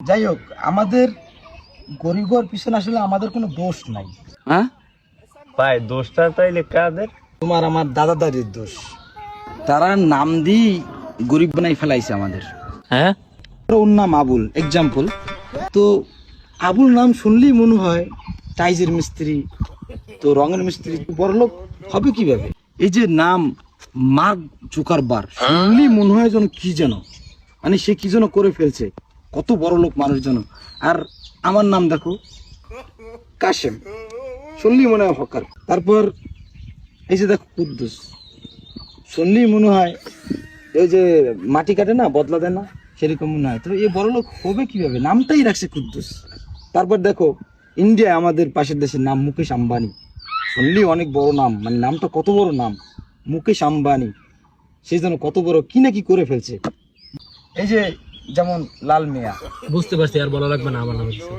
যাই হোক, আমাদের গরিব হওয়ার পিছনে আসলে আমাদের কোনো দোষ নাই। হ্যাঁ ভাই দোষটা তাইলে কাদের? তোমার আমার দাদা দাদির দোষ। তারা নাম দিয়ে গরিব বানাই ফেলাইছে আমাদের। হ্যাঁ ওর নাম আবুল, এক্সাম্পল। তো আবুল নাম শুনলেই মনে হয় টাইজের মিস্ত্রি, তো রঙের মিস্ত্রি, বড়লোক হবে কিভাবে? এই যে নাম মার্ক জুকারবার্গ, শুনলেই মনে হয় যেন কি যেন, মানে সে কি যেন করে ফেলছে, কত বড় লোক মানুষ যেন। আর আমার নাম দেখো কাশেম, শুনলেই মনে হয় হকার। তারপর এই যে দেখো কুদ্দুস, শুনলেই মনে হয় ওই যে মাটি কাটে না, বদলা দেয় না, সেরকম মনে হয়। তো এই বড় লোক হবে কিভাবে? নামটাই রাখছে কুদ্দুস। তারপর দেখো ইন্ডিয়া, আমাদের পাশের দেশের নাম মুকেশ আম্বানি, শুনলেই অনেক বড় নাম, মানে নামটা কত বড় নাম, মুকেশ আম্বানি, সেই জন্য কত বড় কি না কি করে ফেলছে। এই যে যেমন লাল মিয়া, বুঝতে পারছি, আর বলা লাগবে না আমার নামে কিছু।